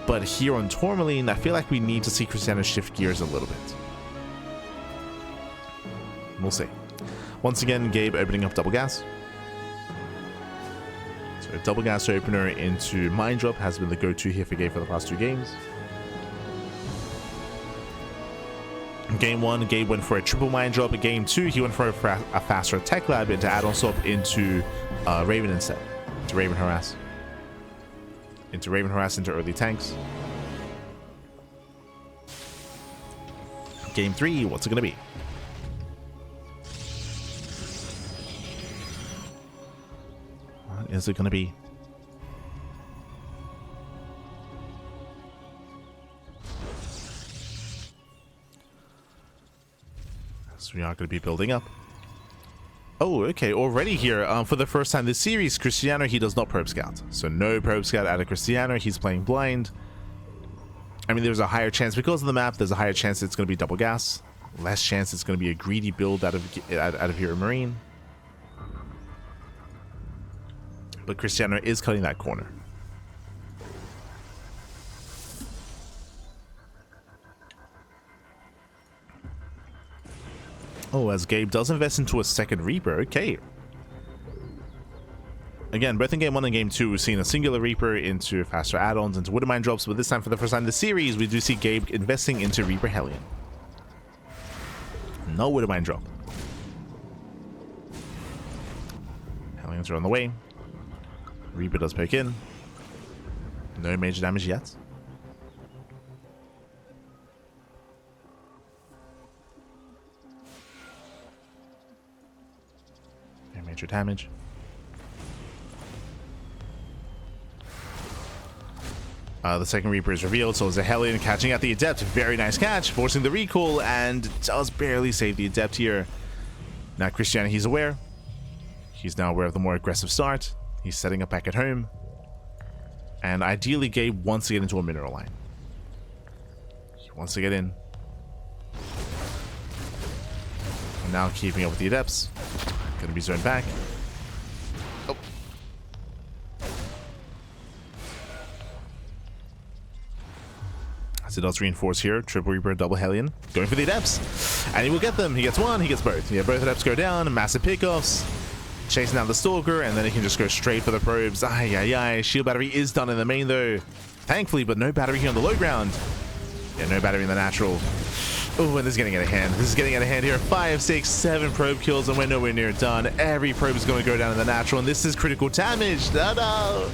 A: but here on Tourmaline, I feel like we need to see Krystianer shift gears a little bit. We'll see. Once again, Gabe opening up double gas. So double gas opener into Mine Drop has been the go-to here for Gabe for the past 2 games. In game 1, Gabe went for a triple Mine Drop. In game 2, he went for a faster Tech Lab into add-on swap into Raven instead. To Raven Harass. Into Raven Harass into early tanks. Game 3, what's it going to be? What is it going to be? So we are going to be building up. Oh, okay. Already here, for the first time this series, Krystianer, he does not probe scout. So no probe scout out of Krystianer. He's playing blind. I mean, there's a higher chance because of the map. There's a higher chance it's going to be double gas. Less chance it's going to be a greedy build out of HeRoMaRinE. But Krystianer is cutting that corner. Oh, as Gabe does invest into a second Reaper. Okay. Again, both in game 1 and game 2, we've seen a singular Reaper into faster add-ons, into Wooden Mine Drops, but this time, for the first time in the series, we do see Gabe investing into Reaper Hellion. No Wooden Mine Drop. Hellions are on the way. Reaper does poke in. No major damage yet. No major damage. The second Reaper is revealed, so it's a Hellion catching at the Adept. Very nice catch, forcing the recall, and does barely save the Adept here. Now Krystianer, he's aware. He's now aware of the more aggressive start. He's setting up back at home. And ideally, Gabe wants to get into a mineral line. He wants to get in. And now keeping up with the Adepts. Gonna be zoned back. Oh. As it does reinforce here, triple Reaper, double Hellion. Going for the Adepts. And he will get them. He gets one, he gets both. Yeah, both Adepts go down. Massive pickoffs. Chasing down the Stalker, and then he can just go straight for the probes. Shield battery is done in the main though. Thankfully, but no battery here on the low ground. Yeah, no battery in the natural. Oh, and this is getting out of hand. This is getting out of hand here. 5, 6, 7 probe kills, and we're nowhere near done. Every probe is going to go down in the natural, and this is critical damage. No.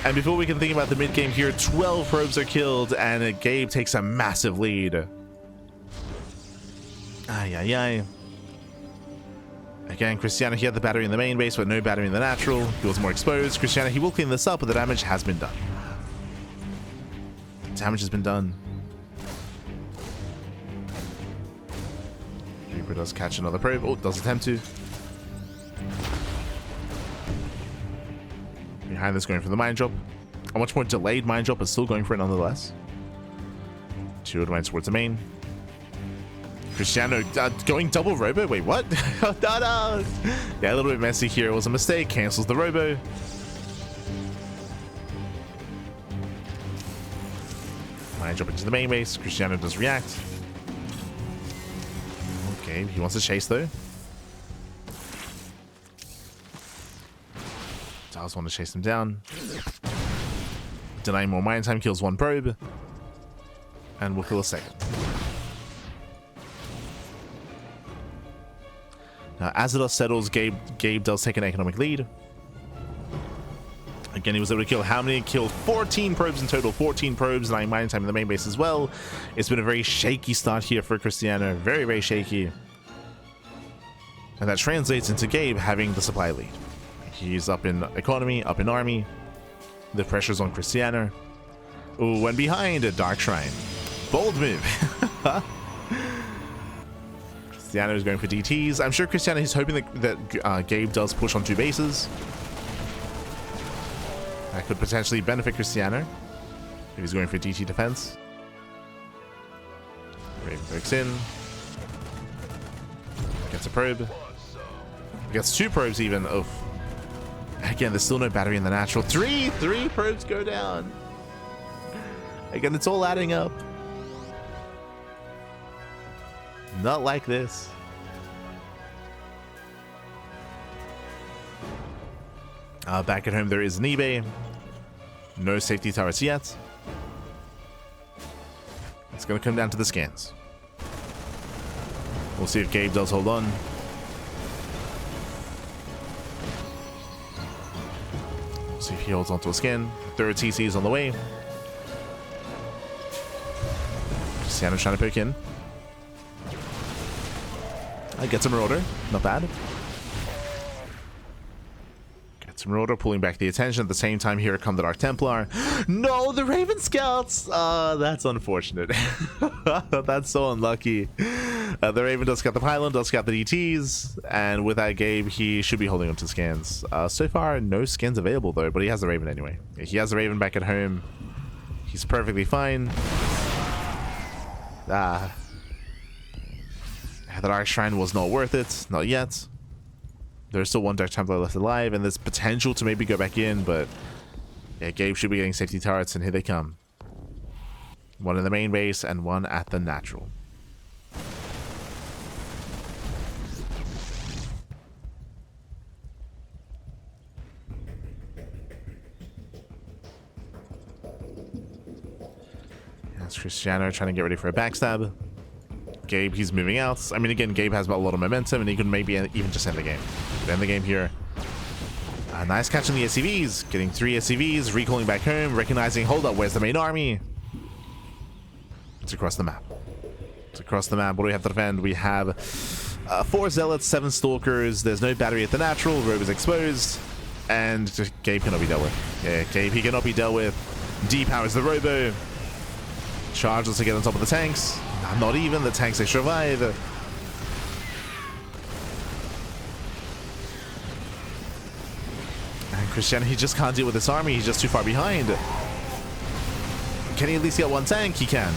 A: And before we can think about the mid game here, 12 probes are killed, and Gabe takes a massive lead. Again, Krystianer, he had the battery in the main base, but no battery in the natural. He was more exposed. Krystianer, he will clean this up, but the damage has been done. Damage has been done. Reaper does catch another probe. Oh, does attempt to. Behind this, going for the Mine Drop. A much more delayed Mine Drop, but still going for it nonetheless. 2 advance towards the main. Krystianer going double robo. Wait, what? No. Yeah, a little bit messy here. It was a mistake. Cancels the robo. Mine Drop into the main base. Krystianer does react. Okay, he wants to chase though. Does want to chase him down. Denying more mine time, kills 1 probe. And we'll kill a second. Now, as the dust settles, Gabe does take an economic lead. Again, he was able to kill how many? Killed 14 probes in total. 14 probes, 9 mining time in the main base as well. It's been a very shaky start here for Krystianer. Very, very shaky. And that translates into Gabe having the supply lead. He's up in economy, up in army. The pressure's on Krystianer. Ooh, and behind a Dark Shrine. Bold move. Krystianer is going for DTs. I'm sure Krystianer is hoping that Gabe does push on 2 bases. That could potentially benefit Krystianer if he's going for DT defense. Raven breaks in. Gets a probe. Gets 2 probes even. Oh. Again, there's still no battery in the natural. 3 probes go down. Again, it's all adding up. Not like this. Back at home, there is an eBay. No safety turrets yet. It's going to come down to the scans. We'll see if Gabe does hold on. We'll see if he holds onto a scan. Third TC is on the way. Krystianer trying to poke in. Gets a Marauder. Not bad. Gets a Marauder, pulling back the attention. At the same time, here come the Dark Templar. No, the Raven Scouts! That's unfortunate. That's so unlucky. The Raven does scout the pylon, does scout the DTs, and with that Gabe, he should be holding on to scans. So far, no scans available though, but he has the Raven anyway. He has the Raven back at home. He's perfectly fine. The Dark Shrine was not worth it, not yet. There's still one Dark Templar left alive, and there's potential to maybe go back in, but yeah, Gabe should be getting safety turrets, and here they come. One in the main base and one at the natural. That's Krystianer trying to get ready for a backstab. Gabe, he's moving out. I mean, again, Gabe has a lot of momentum, and he could maybe even just end the game. End the game here. Nice catch on the SCVs. Getting 3 SCVs, recalling back home, recognizing, hold up, where's the main army? It's across the map. It's across the map. What do we have to defend? We have 4 Zealots, 7 Stalkers. There's no battery at the natural. Robe is exposed. And Gabe cannot be dealt with. Yeah, Gabe, he cannot be dealt with. Depowers the Robo. Charges to get on top of the tanks. Not even. The tanks, they survive. And Krystianer, he just can't deal with this army. He's just too far behind. Can he at least get one tank? He can.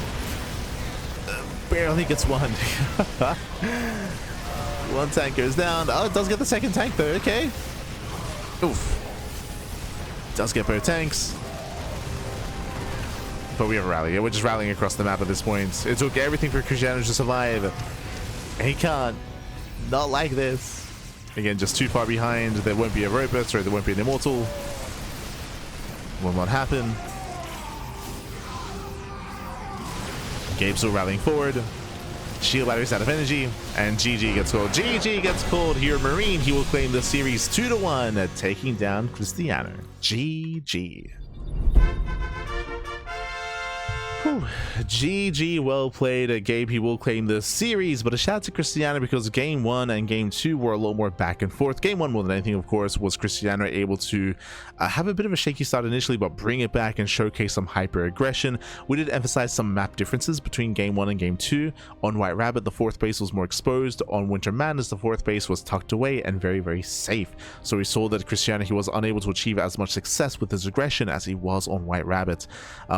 A: Barely gets one. One tank goes down. Oh, it does get the second tank though. Okay. Oof. Does get both tanks. But we have a rally. We're just rallying across the map at this point. It took everything for Krystianer to survive. And he can't. Not like this. Again, just too far behind. There won't be a robot, or there won't be an immortal. Will not happen. Gabe still rallying forward. Shield batteries out of energy. And GG gets called. GG gets called. HeRoMaRinE. He will claim the series 2-1, taking down Krystianer. GG. Whew. GG, well played. Gabe, he will claim the series, but a shout out to Krystianer because game 1 and game 2 were a lot more back and forth. Game 1, more than anything, of course, was Krystianer able to have a bit of a shaky start initially, but bring it back and showcase some hyper aggression. We did emphasize some map differences between game 1 and game 2. On White Rabbit, the 4th base was more exposed. On Winter Madness, the 4th base was tucked away and very, very safe. So we saw that Krystianer, he was unable to achieve as much success with his aggression as he was on White Rabbit.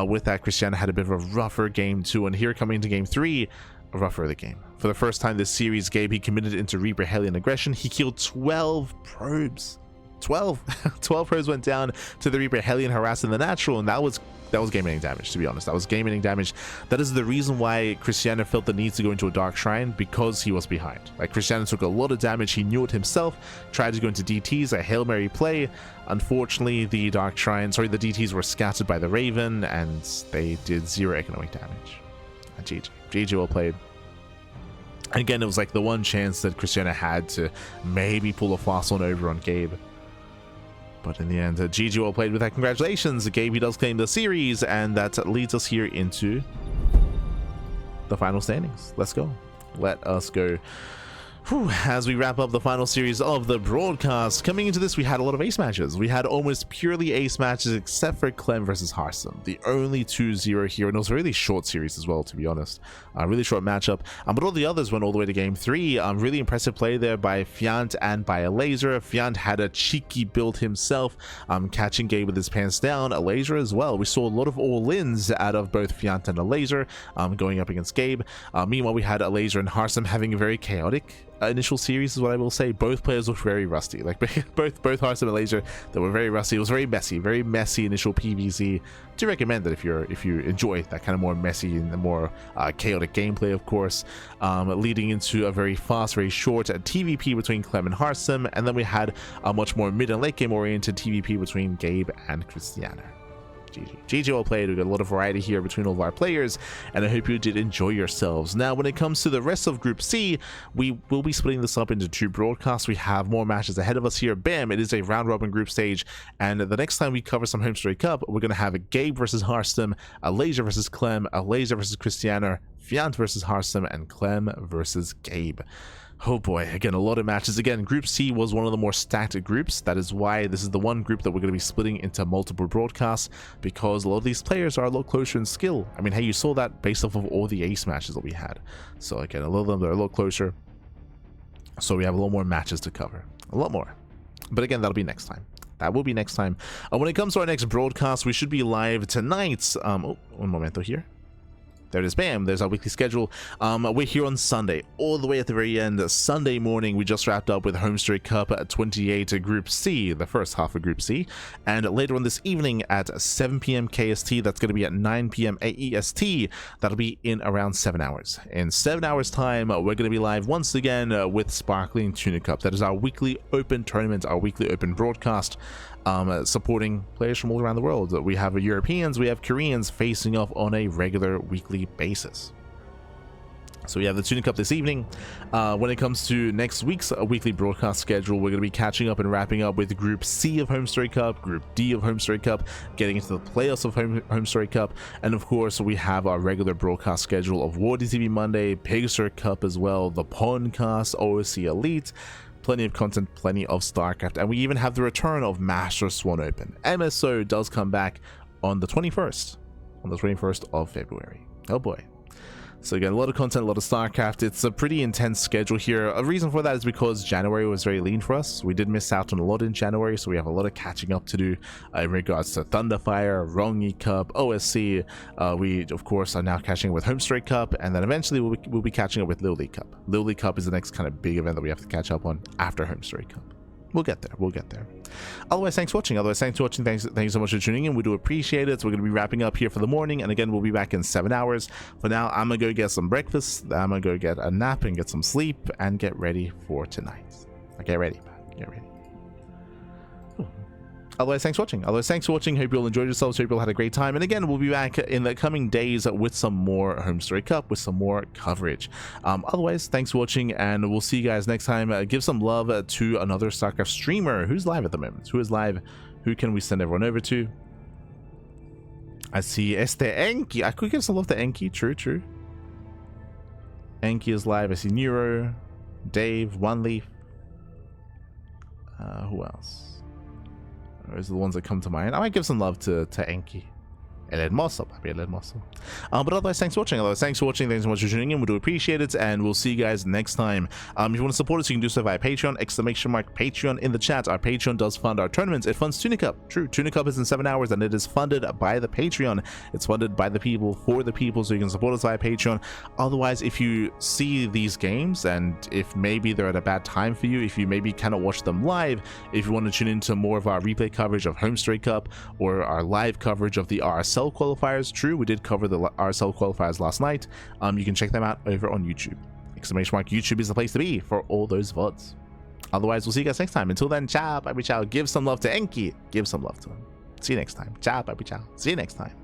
A: With that, Krystianer had a bit of a rougher game 2, and here coming into game 3, a rougher the game. For the first time this series, Gabe, he committed into Reaper Hellion aggression. He killed 12 probes. 12 probes went down to the Reaper Hellion harassing the natural, and that was game-ending damage, to be honest. That was game-ending damage. That is the reason why Krystianer felt the need to go into a Dark Shrine, because he was behind. Like, Krystianer took a lot of damage. He knew it himself, tried to go into DTs, a Hail Mary play. Unfortunately, the DTs were scattered by the Raven, and they did 0 economic damage. GG, well played. Again, it was like the one chance that Krystianer had to maybe pull a fast one over on Gabe. But in the end, GG, well played with that. Congratulations, Gabe, he does claim the series, and that leads us here into the final standings. Let's go. Let us go. Whew, as we wrap up the final series of the broadcast, coming into this, we had a lot of ace matches. We had almost purely ace matches, except for Clem versus Harsum, the only 2-0 here, and it was a really short series as well, to be honest. Really short matchup, but all the others went all the way to game 3. Really impressive play there by Fiant and by a laser. Fiant had a cheeky build himself, catching Gabe with his pants down. A laser as well. We saw a lot of all-ins out of both Fiant and a laser, going up against Gabe. Meanwhile, we had a laser and Harsum having a very chaotic initial series is what I will say. Both players looked very rusty. Like both Hearthstone and Malaysia, they were very rusty. It was very messy initial PvZ. Do recommend that if you enjoy that kind of more messy and more chaotic gameplay, of course, leading into a very fast, very short TvP between Clem and Hearthstone, and then we had a much more mid and late game oriented TvP between Gabe and Krystianer. GG well played. We got a lot of variety here between all of our players, and I hope you did enjoy yourselves. Now, when it comes to the rest of Group C, we will be splitting this up into 2 broadcasts. We have more matches ahead of us here. Bam! It is a round-robin group stage, and the next time we cover some HomeStory Cup, we're going to have a Gabe versus Hearthstone, a Laser versus Clem, a Laser versus Krystianer, Fiant versus Hearthstone, and Clem versus Gabe. Oh boy, again, a lot of matches. Again, Group C was one of the more stacked groups. That is why this is the one group that we're going to be splitting into multiple broadcasts, because a lot of these players are a lot closer in skill. I mean, hey, you saw that based off of all the ace matches that we had. So again, a lot of them are a lot closer. So we have a lot more matches to cover. A lot more. But again, that'll be next time. That will be next time. When it comes to our next broadcast, we should be live tonight. Oh, one momento here. There it is, bam, there's our weekly schedule. We're here on Sunday, all the way at the very end. Sunday morning, we just wrapped up with HomeStory Cup at 28 Group C, the first half of Group C. And later on this evening at 7 p.m. KST, that's going to be at 9 p.m. AEST, that'll be in around 7 hours. In 7 hours time, we're going to be live once again with Sparkling Tuna Cup. That is our weekly open tournament, our weekly open broadcast. Supporting players from all around the world. We have Europeans, we have Koreans facing off on a regular weekly basis. So we have the Tuna Cup this evening. When it comes to next week's weekly broadcast schedule, we're going to be catching up and wrapping up with Group C of HomeStory Cup, Group D of HomeStory Cup, getting into the playoffs of HomeStory Cup, and of course we have our regular broadcast schedule of War DTV Monday, Pigsir Cup as well, the Pawncast, OSC Elite. Plenty of content, plenty of StarCraft, and we even have the return of Master Swan Open. MSO does come back on the 21st, of February. Oh boy. So again, a lot of content, a lot of StarCraft. It's a pretty intense schedule here. A reason for that is because January was very lean for us. We did miss out on a lot in January, so we have a lot of catching up to do in regards to Thunderfire, Rongi Cup, OSC. We, of course, are now catching up with HomeStory Cup, and then eventually we'll be catching up with Little League Cup. Little League Cup is the next kind of big event that we have to catch up on after HomeStory Cup. We'll get there. We'll get there. Otherwise, thanks for watching. Thank you so much for tuning in. We do appreciate it. So we're going to be wrapping up here for the morning. And again, we'll be back in 7 hours. For now, I'm going to go get some breakfast. I'm going to go get a nap and get some sleep and get ready for tonight. Get ready, man. Get ready. Otherwise, thanks for watching. Hope you all enjoyed yourselves. Hope you all had a great time. And again, we'll be back in the coming days with some more HomeStory Cup, with some more coverage. Otherwise, thanks for watching, and we'll see you guys next time. Give some love to another StarCraft streamer who's live at the moment. Who is live? Who can we send everyone over to? I see Enki. I could give some love to Enki. True. Enki is live. I see Nero, Dave, One Leaf. Who else? Those are the ones that come to mind. I might give some love to Enki. El Hermoso, papi, El Hermoso. But otherwise, thanks for watching. Thanks so much for tuning in. We do appreciate it, and we'll see you guys next time. If you want to support us, you can do so via Patreon. !Patreon in the chat. Our Patreon does fund our tournaments. It funds Tuna Cup. True, Tuna Cup is in 7 hours, and it is funded by the Patreon. It's funded by the people, for the people, so you can support us via Patreon. Otherwise, if you see these games, and if maybe they're at a bad time for you, if you maybe cannot watch them live, if you want to tune into more of our replay coverage of HomeStory Cup, or our live coverage of the RSL qualifiers, true, we did cover the RSL qualifiers last night. You can check them out over on YouTube. !YouTube is the place to be for all those VODs. Otherwise, we'll see you guys next time. Until then, ciao, baby, ciao. Give some love to Enki. Give some love to him. See you next time. Ciao, baby, ciao. See you next time.